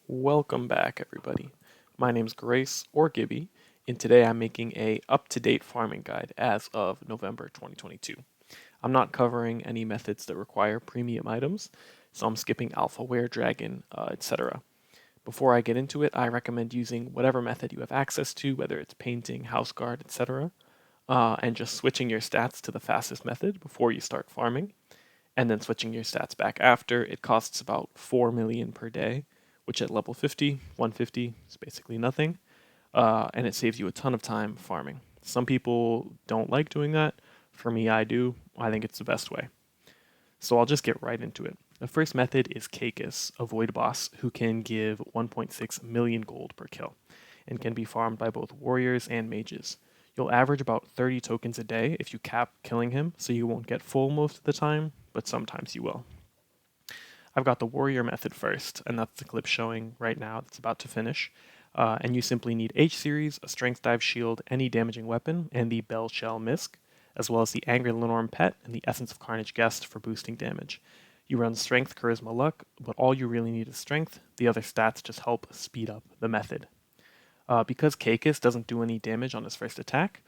Welcome back, everybody. My name's Grace, or Gibby, and today I'm making a up-to-date farming guide as of November 2022. I'm not covering any methods that require premium items, so I'm skipping Alpha, Were Dragon, etc. Before I get into it, I recommend using whatever method you have access to, whether it's painting, house guard, etc., and just switching your stats to the fastest method before you start farming, and then switching your stats back after. It costs about 4 million per day, which at level 50, 150 is basically nothing, and it saves you a ton of time farming. Some people don't like doing that. For me, I do. I think it's the best way. So I'll just get right into it. The first method is Caecus, a void boss who can give 1.6 million gold per kill, and can be farmed by both warriors and mages. You'll average about 30 tokens a day if you cap killing him, so you won't get full most of the time, but sometimes you will. I've got the warrior method first, and that's the clip showing right now that's about to finish. And you simply need H series, a strength dive shield, any damaging weapon, and the bell shell misc, as well as the Angry Lenorm pet and the Essence of Carnage guest for boosting damage. You run strength, charisma, luck, but all you really need is strength. The other stats just help speed up the method. Because Caecus doesn't do any damage on his first attack,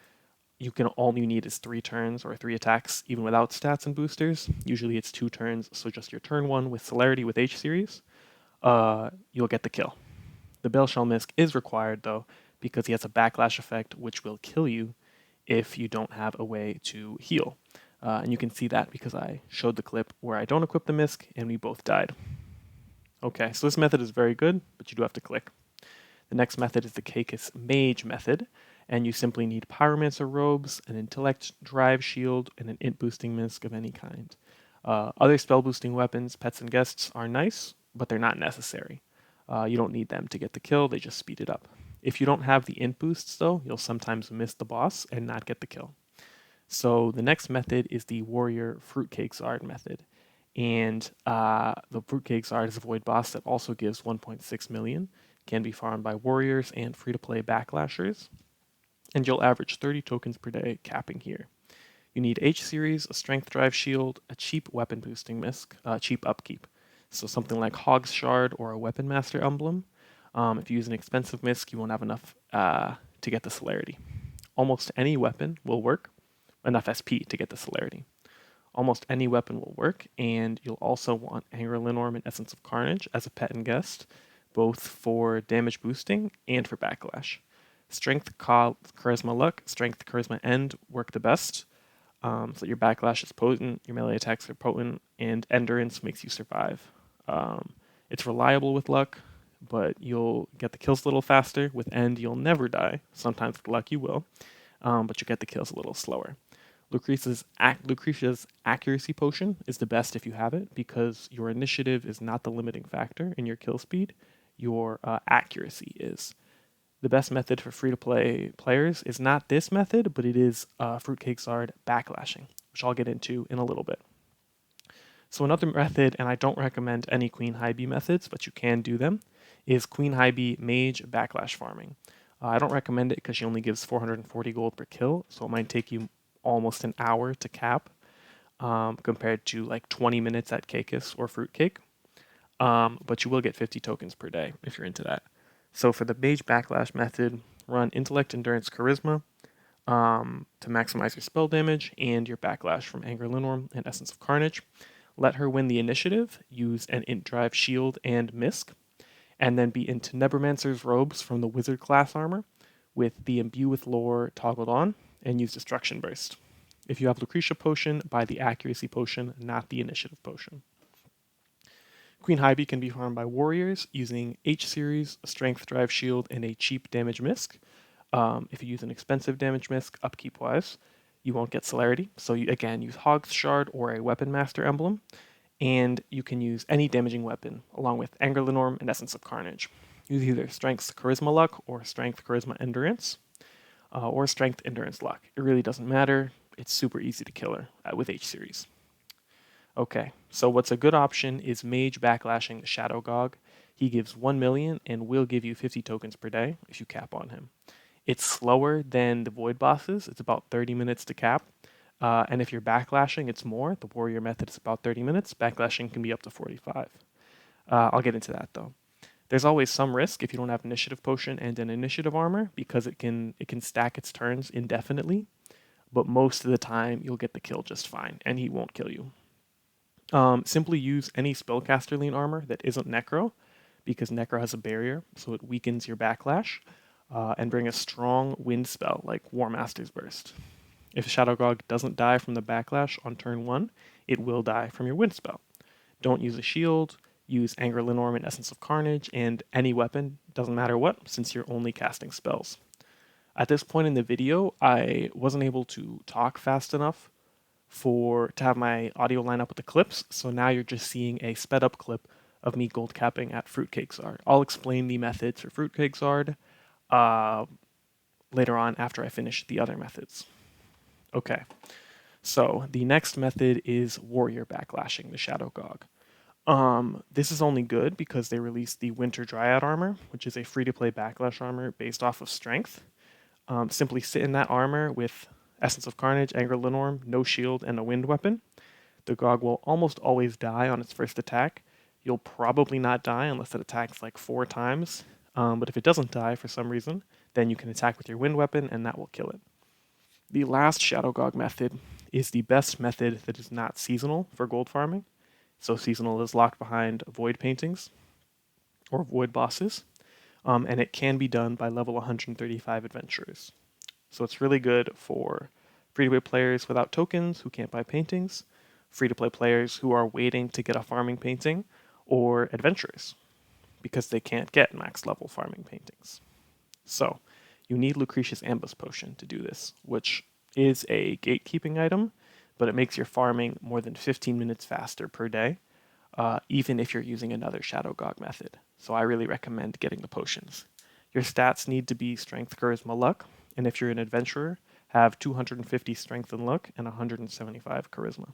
all you need is 3 turns or 3 attacks even without stats and boosters. Usually it's 2 turns, so just your turn 1 with celerity with H series, you'll get the kill. The Bell Shell Misc is required though, because he has a backlash effect which will kill you if you don't have a way to heal. And you can see that because I showed the clip where I don't equip the Misc and we both died. Okay, so this method is very good, but you do have to click. The next method is the Caecus Mage method, and you simply need Pyromancer robes, an Intellect Drive shield, and an Int boosting misc of any kind. Other spell boosting weapons, pets, and guests are nice, but they're not necessary. You don't need them to get the kill, they just speed it up. If you don't have the Int boosts, though, you'll sometimes miss the boss and not get the kill. So the next method is the Warrior Fruitcake Zard method. And the Fruitcake Zard is a void boss that also gives 1.6 million, can be farmed by warriors and free-to-play backlashers, and you'll average 30 tokens per day, capping here. You need H series, a strength drive shield, a cheap weapon boosting misc, cheap upkeep, so something like Hog's Shard or a Weapon Master emblem. If you use an expensive misc, you won't have enough to get the celerity. Almost any weapon will work, enough SP to get the celerity. Almost any weapon will work, and you'll also want Angry Lenorm and Essence of Carnage as a pet and guest, both for damage boosting and for backlash. Strength, charisma, luck, strength, charisma, end work the best. So that your backlash is potent, your melee attacks are potent, and endurance makes you survive. It's reliable with luck, but you'll get the kills a little faster. With end, you'll never die. Sometimes with luck, you will, but you get the kills a little slower. Lucretia's accuracy potion is the best if you have it, because your initiative is not the limiting factor in your kill speed. Your accuracy is. The best method for free-to-play players is not this method, but it is Fruitcake Zard Backlashing, which I'll get into in a little bit. So another method, and I don't recommend any Queen Hybee methods, but you can do them, is Queen Hybee Mage Backlash Farming. I don't recommend it because she only gives 440 gold per kill, so it might take you almost an hour to cap, compared to like 20 minutes at Caecus or Fruitcake. But you will get 50 tokens per day if you're into that. So for the Mage Backlash method, run Intellect, Endurance, Charisma to maximize your spell damage and your backlash from Angry Lenorm and Essence of Carnage. Let her win the initiative, use an Int Drive shield and misc, and then be into Nebumancer's robes from the Wizard class armor with the Imbue with Lore toggled on, and use Destruction Burst. If you have Lucretia potion, buy the Accuracy potion, not the Initiative potion. Queen Hybee can be farmed by warriors using H series, a strength drive shield, and a cheap damage misc. If you use an expensive damage misc, upkeep wise, you won't get celerity. So you again use Hog's Shard or a Weapon Master emblem, and you can use any damaging weapon along with Angry Lenorm and Essence of Carnage. Use either Strength Charisma Luck or Strength Charisma Endurance, or Strength Endurance Luck. It really doesn't matter. It's super easy to kill her with H series. Okay, so what's a good option is Mage Backlashing Shadow Gogg. He gives 1 million and will give you 50 tokens per day if you cap on him. It's slower than the Void bosses. It's about 30 minutes to cap. And if you're backlashing, it's more. The Warrior method is about 30 minutes. Backlashing can be up to 45. I'll get into that though. There's always some risk if you don't have initiative potion and an initiative armor because it can stack its turns indefinitely, but most of the time you'll get the kill just fine and he won't kill you. Simply use any spellcaster lean armor that isn't Necro because Necro has a barrier, so it weakens your backlash, and bring a strong wind spell like War Master's Burst. If Shadow Gogg doesn't die from the backlash on turn 1, it will die from your wind spell. Don't use a shield, use Anger Linorm and Essence of Carnage, and any weapon, doesn't matter what, since you're only casting spells. At this point in the video, I wasn't able to talk fast enough to have my audio line up with the clips, so now you're just seeing a sped up clip of me gold capping at Fruitcake Zard. I'll explain the methods for Fruitcake Zard later on after I finish the other methods. Okay, so the next method is Warrior Backlashing the Shadow Gogg. This is only good because they released the Winter Dryad armor, which is a free-to-play backlash armor based off of strength. Simply sit in that armor with Essence of Carnage, Anger Linorm, no shield, and a wind weapon. The Gogg will almost always die on its first attack. You'll probably not die unless it attacks like 4 times, but if it doesn't die for some reason, then you can attack with your wind weapon and that will kill it. The last Shadow Gogg method is the best method that is not seasonal for gold farming. So seasonal is locked behind void paintings or void bosses, and it can be done by level 135 adventurers. So it's really good for free-to-play players without tokens who can't buy paintings, free-to-play players who are waiting to get a farming painting, or adventurers because they can't get max level farming paintings. So you need Lucretia's Ambush Potion to do this, which is a gatekeeping item, but it makes your farming more than 15 minutes faster per day, even if you're using another Shadow Gogg method. So I really recommend getting the potions. Your stats need to be Strength, Charisma, Luck, and if you're an adventurer, have 250 Strength and Luck and 175 Charisma.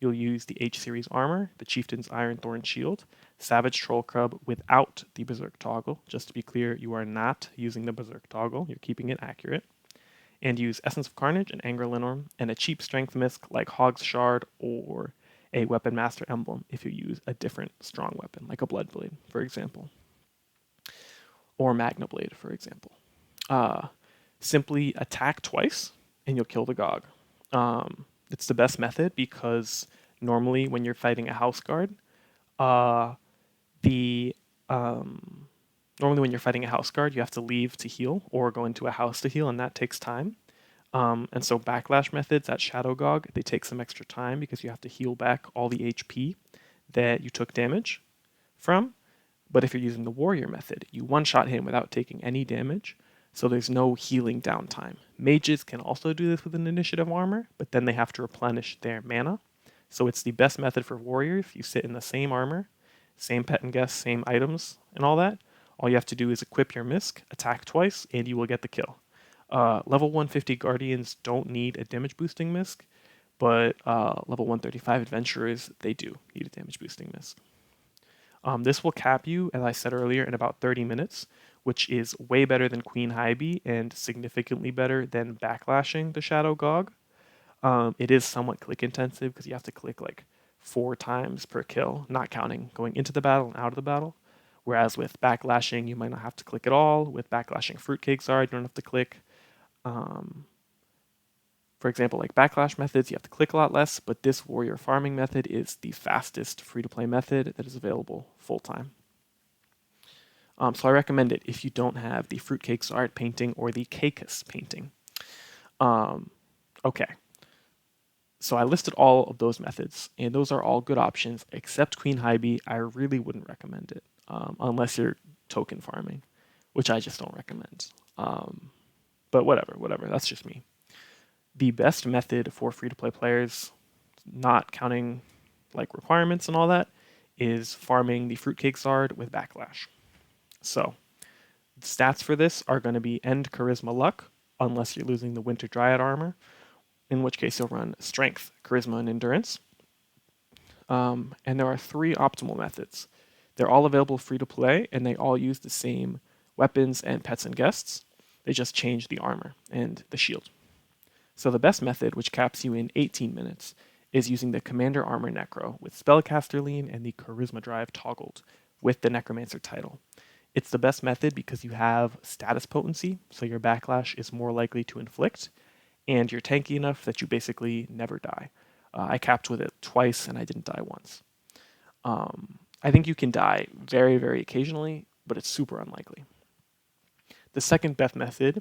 You'll use the H-Series armor, the Chieftain's Iron Thorn Shield, Savage Troll Club without the Berserk toggle. Just to be clear, you are not using the Berserk toggle, you're keeping it accurate. And use Essence of Carnage and Anger Linorm, and a cheap Strength Misc like Hog's Shard or a Weapon Master Emblem if you use a different strong weapon, like a Bloodblade, for example. Or Magna Blade, for example. Simply attack twice, and you'll kill the Gogg. It's the best method because normally when you're fighting a house guard, normally when you're fighting a house guard, you have to leave to heal or go into a house to heal, and that takes time. And so backlash methods at Shadow Gogg, they take some extra time because you have to heal back all the HP that you took damage from. But if you're using the warrior method, you one-shot him without taking any damage, so there's no healing downtime. Mages can also do this with an initiative armor, but then they have to replenish their mana. So it's the best method for warriors. You sit in the same armor, same pet and guess, same items, and all that. All you have to do is equip your Misc, attack twice, and you will get the kill. Level 150 Guardians don't need a damage boosting Misc, but level 135 Adventurers, they do need a damage boosting Misc. This will cap you, as I said earlier, in about 30 minutes, which is way better than Queen Hybee and significantly better than backlashing the Shadow Gogg. It is somewhat click intensive because you have to click like 4 times per kill, not counting going into the battle and out of the battle. Whereas with backlashing, you might not have to click at all. With backlashing Fruitcake Zard, you don't have to click. For example, like backlash methods, you have to click a lot less, but this warrior farming method is the fastest free-to-play method that is available full-time. So I recommend it if you don't have the Fruitcake Zard painting or the Caecus painting. Okay, so I listed all of those methods, and those are all good options, except Queen Hybee. I really wouldn't recommend it, unless you're token farming, which I just don't recommend. But whatever, that's just me. The best method for free-to-play players, not counting like requirements and all that, is farming the Fruitcake Zard with Backlash. So, the stats for this are going to be End Charisma Luck, unless you're losing the Winter Dryad armor, in which case you'll run Strength, Charisma, and Endurance. And there are 3 optimal methods. They're all available free-to-play, and they all use the same weapons and pets and guests. They just change the armor and the shield. So the best method, which caps you in 18 minutes, is using the Commander Armor Necro with Spellcaster Lean and the Charisma Drive toggled with the Necromancer title. It's the best method because you have status potency, so your backlash is more likely to inflict, and you're tanky enough that you basically never die. I capped with it twice and I didn't die once. I think you can die very, very occasionally, but it's super unlikely. The second best method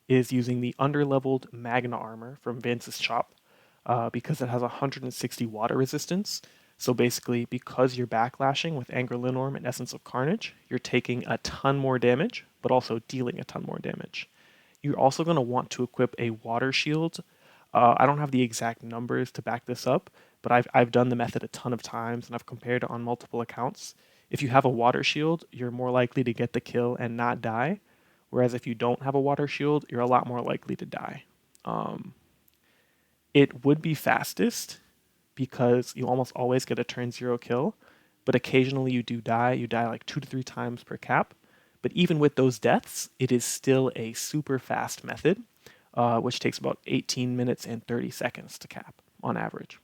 is using the underleveled Magna armor from Vance's shop because it has 160 water resistance. So basically, because you're backlashing with Anger Linorm and Essence of Carnage, you're taking a ton more damage, but also dealing a ton more damage. You're also going to want to equip a water shield. I don't have the exact numbers to back this up, but I've done the method a ton of times and I've compared it on multiple accounts. If you have a water shield, you're more likely to get the kill and not die, whereas if you don't have a water shield, you're a lot more likely to die. It would be fastest because you almost always get a turn 0 kill, but occasionally you do die. You die like 2 to 3 times per cap. But even with those deaths, it is still a super fast method, which takes about 18 minutes and 30 seconds to cap on average.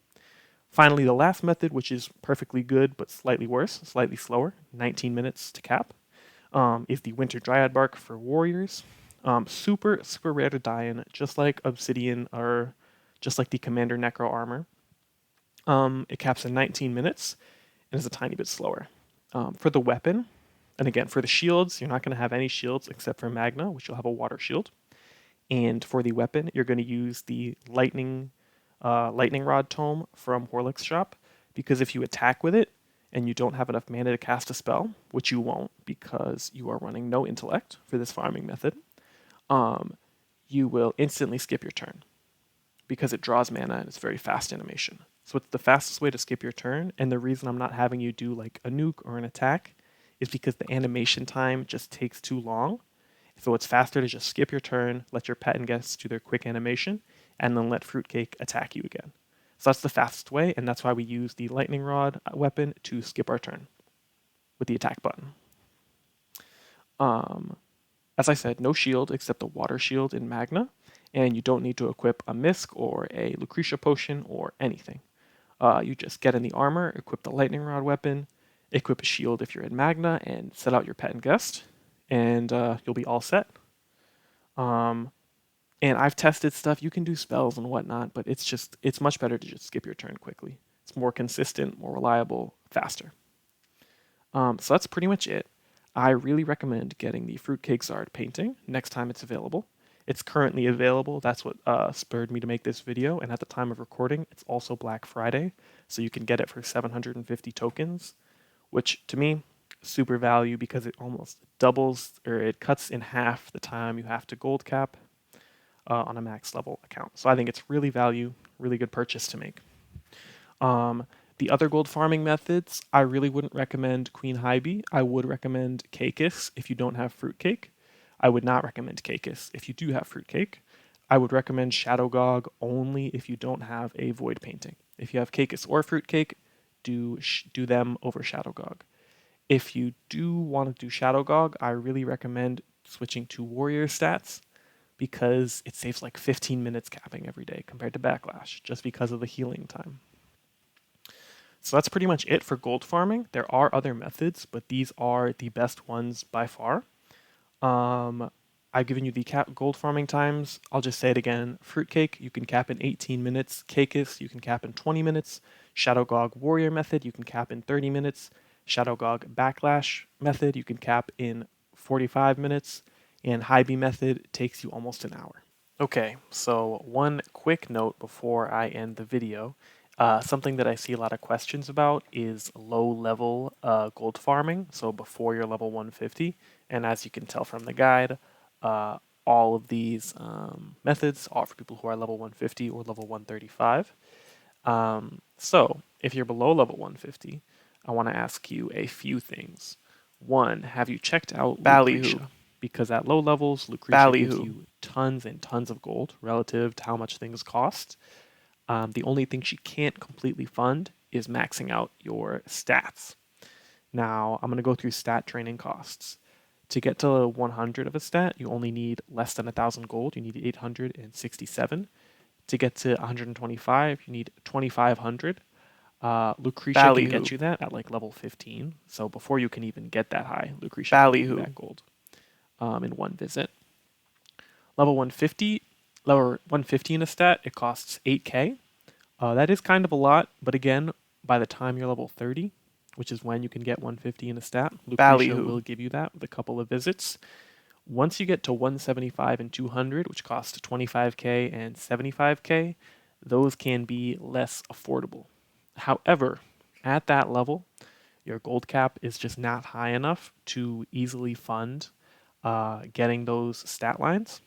Finally, the last method, which is perfectly good but slightly worse, slightly slower, 19 minutes to cap, is the Winter Dryad Bark for warriors. Super rare to die in, just like Obsidian or just like the Commander Necro armor. It caps in 19 minutes and is a tiny bit slower. For the weapon, and again, for the shields, you're not going to have any shields except for Magna, which will have a water shield. And for the weapon, you're going to use the lightning rod tome from Horlick's shop, because if you attack with it and you don't have enough mana to cast a spell, which you won't because you are running no intellect for this farming method, you will instantly skip your turn because it draws mana and it's very fast animation. So it's the fastest way to skip your turn, and the reason I'm not having you do like a nuke or an attack is because the animation time just takes too long. So it's faster to just skip your turn, let your pet and guests do their quick animation, and then let Fruitcake attack you again. So that's the fastest way, and that's why we use the Lightning Rod weapon to skip our turn with the attack button. As I said, no shield except the water shield in Magna, and you don't need to equip a Misk or a Lucretia potion or anything. You just get in the armor, equip the Lightning Rod weapon, equip a shield if you're in Magna, and set out your pet and guest, and you'll be all set. And I've tested stuff. You can do spells and whatnot, but it's much better to just skip your turn quickly. It's more consistent, more reliable, faster. So that's pretty much it. I really recommend getting the Fruitcake Zard painting next time it's available. It's currently available. That's what spurred me to make this video. And at the time of recording, it's also Black Friday. So you can get it for 750 tokens, which to me, super value because it almost doubles, or it cuts in half the time you have to gold cap on a max level account. So I think it's really value, really good purchase to make. The other gold farming methods, I really wouldn't recommend Queen Hybee. I would recommend Caecus if you don't have Fruitcake. I would not recommend Caecus if you do have Fruitcake. I would recommend Shadow Gogg only if you don't have a Void painting. If you have Caecus or Fruitcake, do them over Shadow Gogg. If you do want to do Shadow Gogg, I really recommend switching to Warrior stats because it saves like 15 minutes capping every day compared to Backlash, just because of the healing time. So that's pretty much it for gold farming. There are other methods, but these are the best ones by far. I've given you the gold farming times. I'll just say it again. Fruitcake, you can cap in 18 minutes. Caecus, you can cap in 20 minutes. Shadow Gogg Warrior method, you can cap in 30 minutes. Shadow Gogg Backlash method, you can cap in 45 minutes. And Hybee method takes you almost an hour. Okay, so one quick note before I end the video. Something that I see a lot of questions about is low-level gold farming, so before you're level 150. And as you can tell from the guide, all of these methods are for people who are level 150 or level 135. So if you're below level 150, I want to ask you a few things. One, have you checked out BALLYHOO? Because at low levels, lucretia gives you tons and tons of gold relative to how much things cost. The only thing she can't completely fund is maxing out your stats. Now, I'm going to go through stat training costs. To get to 100 of a stat, you only need less than 1,000 gold. You need 867. To get to 125, you need 2,500. Lucretia can BALLYHOO. get you that at like level 15. So before you can even get that high, Lucretia can get you BALLYHOO. that gold in one visit. Level 150, level 150 in a stat, it costs 8k. That is kind of a lot, but again, by the time you're level 30, which is when you can get 150 in a stat, Lucretia BALLYHOO. will give you that with a couple of visits. Once you get to 175 and 200, which cost 25k and 75k, those can be less affordable. However, at that level, your gold cap is just not high enough to easily fund getting those stat lines.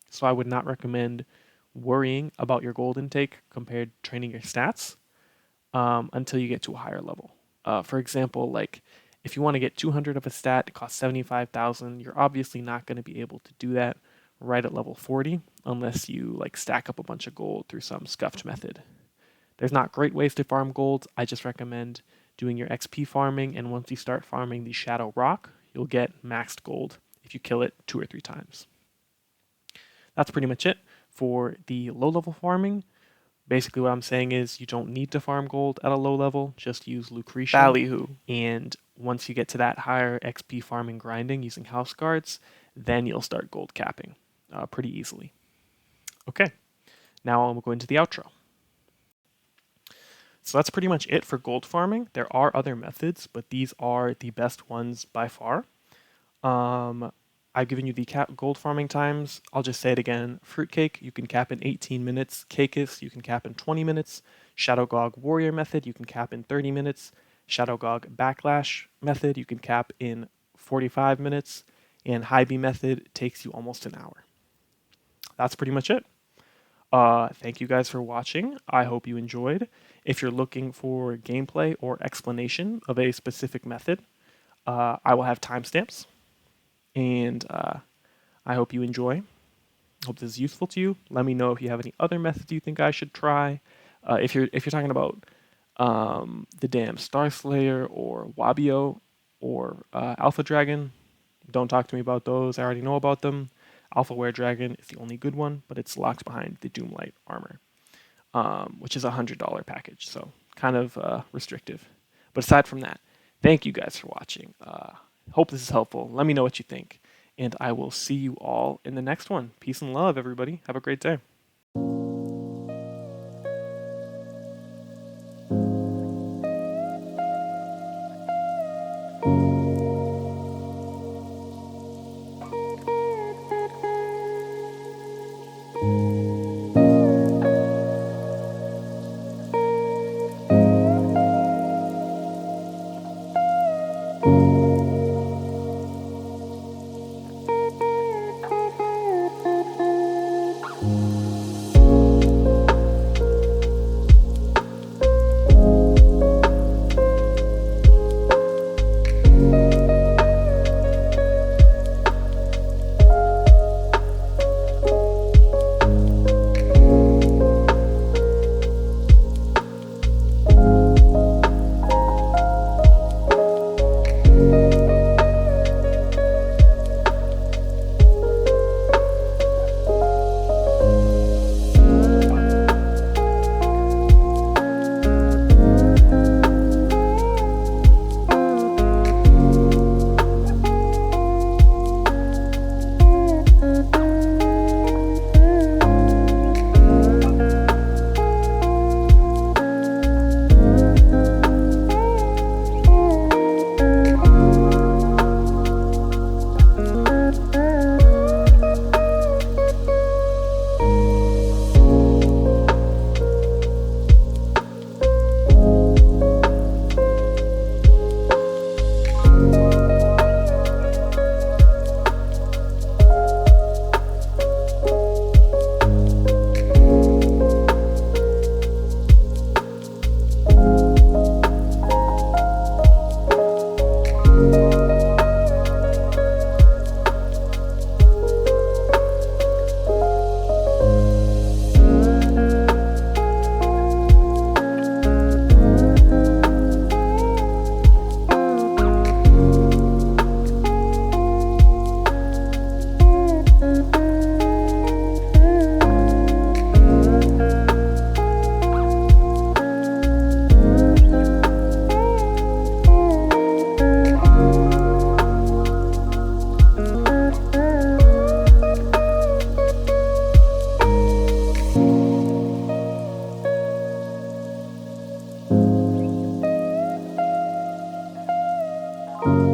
So I would not recommend worrying about your gold intake compared to training your stats until you get to a higher level. For example, like if you want to get 200 of a stat, it costs 75,000. You're obviously not going to be able to do that right at level 40 unless you like stack up a bunch of gold through some scuffed method. There's not great ways to farm gold. I just recommend doing your XP farming, and once you start farming the Shadow Rock, you'll get maxed gold if you kill it 2 or 3 times. That's pretty much it for the low level farming. Basically what I'm saying is you don't need to farm gold at a low level, just use Lucretia. BALLYHOO. And once you get to that higher XP farming grinding using house guards, then you'll start gold capping pretty easily. Okay, now I'll go into the outro. So that's pretty much it for gold farming. There are other methods, but these are the best ones by far. I've given you the gold farming times. I'll just say it again. Fruitcake, you can cap in 18 minutes. Caecus, you can cap in 20 minutes. Shadow Gogg Warrior method, you can cap in 30 minutes. Shadow Gogg Backlash method, you can cap in 45 minutes. And Hybee method takes you almost an hour. That's pretty much it. Thank you guys for watching. I hope you enjoyed. If you're looking for gameplay or explanation of a specific method, I will have timestamps. And I hope you enjoy. Hope this is useful to you. Let me know if you have any other methods you think I should try. If you're talking about the damn Star Slayer or Wabio or Alpha Dragon, don't talk to me about those. I already know about them. Alpha Wear Dragon is the only good one, but it's locked behind the Doomlight armor, which is a $100 package, so kind of restrictive. But aside from that, thank you guys for watching. Hope this is helpful. Let me know what you think. And I will see you all in the next one. Peace and love, everybody. Have a great day. you.